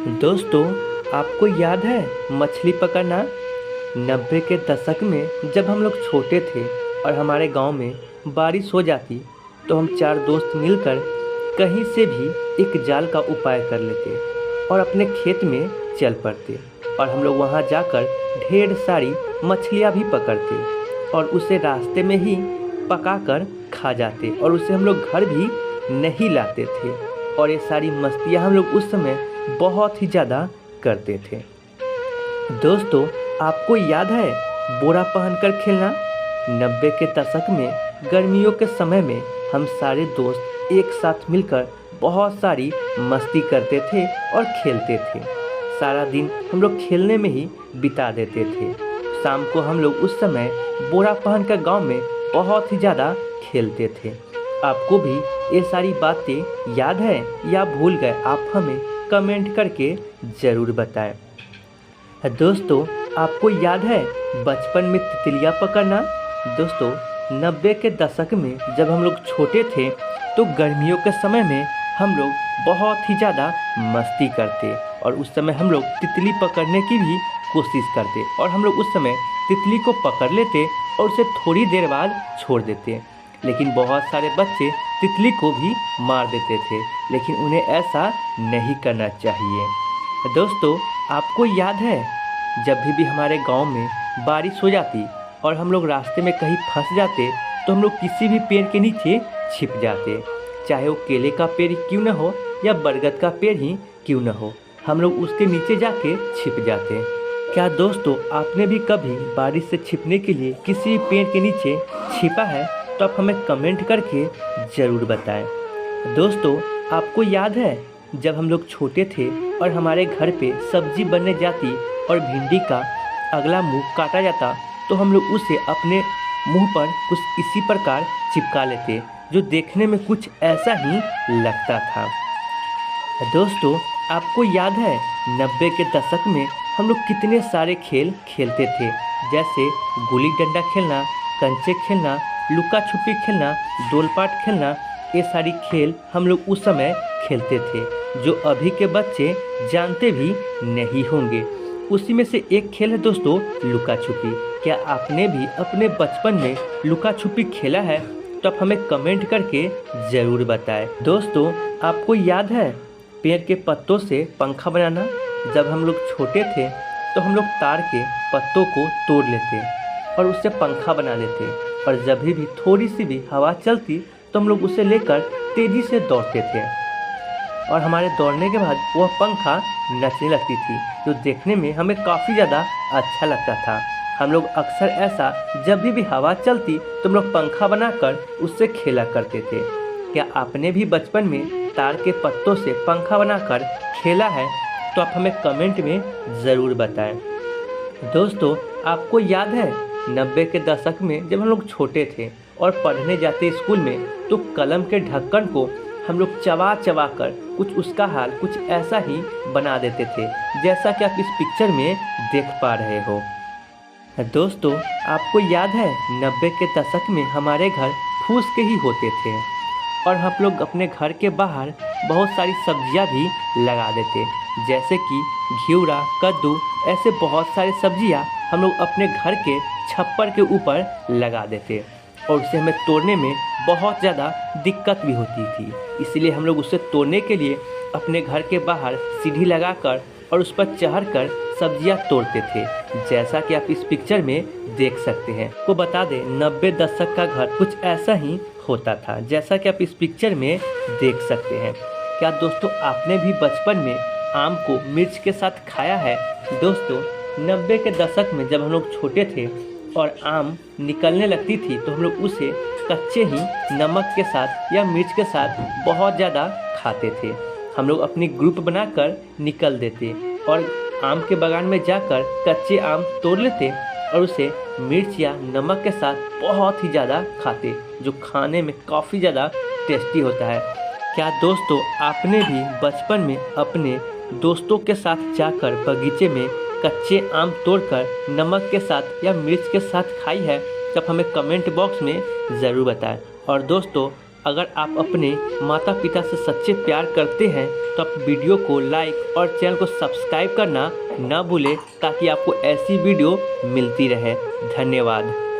दोस्तों, आपको याद है मछली पकड़ना? 90 के दशक में जब हम लोग छोटे थे और हमारे गांव में बारिश हो जाती तो हम चार दोस्त मिलकर कहीं से भी एक जाल का उपाय कर लेते और अपने खेत में चल पड़ते और हम लोग वहां जाकर ढेर सारी मछलियां भी पकड़ते और उसे रास्ते में ही पकाकर खा जाते और उसे हम लोग घर भी नहीं लाते थे। और ये सारी मस्तियां हम लोग उस समय बहुत ही ज़्यादा करते थे। दोस्तों, आपको याद है बोरा पहनकर खेलना? 90 के दशक में गर्मियों के समय में हम सारे दोस्त एक साथ मिलकर बहुत सारी मस्ती करते थे और खेलते थे। सारा दिन हम लोग खेलने में ही बिता देते थे। शाम को हम लोग उस समय बोरा पहनकर गांव में बहुत ही ज़्यादा खेलते थे। आपको भी ये सारी बातें याद है या भूल गए? आप हमें कमेंट करके ज़रूर बताएं। दोस्तों, आपको याद है बचपन में तितलियां पकड़ना? दोस्तों, 90 के दशक में जब हम लोग छोटे थे तो गर्मियों के समय में हम लोग बहुत ही ज़्यादा मस्ती करते और उस समय हम लोग तितली पकड़ने की भी कोशिश करते और हम लोग उस समय तितली को पकड़ लेते और उसे थोड़ी देर बाद छोड़ देते। लेकिन बहुत सारे बच्चे तितली को भी मार देते थे, लेकिन उन्हें ऐसा नहीं करना चाहिए। दोस्तों, आपको याद है जब भी हमारे गांव में बारिश हो जाती और हम लोग रास्ते में कहीं फंस जाते तो हम लोग किसी भी पेड़ के नीचे छिप जाते, चाहे वो केले का पेड़ क्यों न हो या बरगद का पेड़ ही क्यों न हो, हम लोग उसके नीचे जाके छिप जाते। क्या दोस्तों, आपने भी कभी बारिश से छिपने के लिए किसी पेड़ के नीचे छिपा है? तो आप हमें कमेंट करके ज़रूर बताएं। दोस्तों, आपको याद है जब हम लोग छोटे थे और हमारे घर पे सब्जी बनने जाती और भिंडी का अगला मुंह काटा जाता तो हम लोग उसे अपने मुंह पर कुछ इसी प्रकार चिपका लेते, जो देखने में कुछ ऐसा ही लगता था। दोस्तों, आपको याद है 90 के दशक में हम लोग कितने सारे खेल खेलते थे, जैसे गुल्ली डंडा खेलना, कंचे खेलना, लुका छुपी खेलना, डोलपाट खेलना। ये सारी खेल हम लोग उस समय खेलते थे जो अभी के बच्चे जानते भी नहीं होंगे। उसी में से एक खेल है दोस्तों, लुका छुपी। क्या आपने भी अपने बचपन में लुका छुपी खेला है? तो आप हमें कमेंट करके ज़रूर बताएं। दोस्तों, आपको याद है पेड़ के पत्तों से पंखा बनाना? जब हम लोग छोटे थे तो हम लोग तार के पत्तों को तोड़ लेते और उससे पंखा बना लेते और जब भी थोड़ी सी भी हवा चलती तो हम लोग उसे लेकर तेज़ी से दौड़ते थे और हमारे दौड़ने के बाद वह पंखा नचने लगती थी, जो देखने में हमें काफ़ी ज़्यादा अच्छा लगता था। हम लोग अक्सर ऐसा जब भी हवा चलती तो हम लोग पंखा बनाकर उससे खेला करते थे। क्या आपने भी बचपन में तार के पत्तों से पंखा बनाकर खेला है? तो आप हमें कमेंट में ज़रूर बताएं। दोस्तों, आपको याद है 90 के दशक में जब हम लोग छोटे थे और पढ़ने जाते स्कूल में तो कलम के ढक्कन को हम लोग चबा चबा कर कुछ उसका हाल कुछ ऐसा ही बना देते थे, जैसा कि आप इस पिक्चर में देख पा रहे हो। दोस्तों, आपको याद है 90 के दशक में हमारे घर फूस के ही होते थे और हम लोग अपने घर के बाहर बहुत सारी सब्जियां भी लगा देते, जैसे कि घिउरा, कद्दू, ऐसे बहुत सारे सब्जियां हम लोग अपने घर के छप्पर के ऊपर लगा देते और उसे हमें तोड़ने में बहुत ज़्यादा दिक्कत भी होती थी। इसलिए हम लोग उसे तोड़ने के लिए अपने घर के बाहर सीढ़ी लगाकर और उस पर चढ़कर सब्जियां तोड़ते थे, जैसा कि आप इस पिक्चर में देख सकते हैं। को बता दें 90 दशक का घर कुछ ऐसा ही होता था, जैसा कि आप इस पिक्चर में देख सकते हैं। क्या दोस्तों, आपने भी बचपन में आम को मिर्च के साथ खाया है? दोस्तों, 90 के दशक में जब हम लोग छोटे थे और आम निकलने लगती थी तो हम लोग उसे कच्चे ही नमक के साथ या मिर्च के साथ बहुत ज़्यादा खाते थे। हम लोग अपनी ग्रुप बनाकर निकल देते और आम के बागान में जाकर कच्चे आम तोड़ लेते और उसे मिर्च या नमक के साथ बहुत ही ज़्यादा खाते, जो खाने में काफ़ी ज़्यादा टेस्टी होता है। क्या दोस्तों, आपने भी बचपन में अपने दोस्तों के साथ जाकर बगीचे में कच्चे आम तोड़कर नमक के साथ या मिर्च के साथ खाई है? तो आप हमें कमेंट बॉक्स में ज़रूर बताएं। और दोस्तों, अगर आप अपने माता पिता से सच्चे प्यार करते हैं तो आप वीडियो को लाइक और चैनल को सब्सक्राइब करना ना भूलें, ताकि आपको ऐसी वीडियो मिलती रहे। धन्यवाद।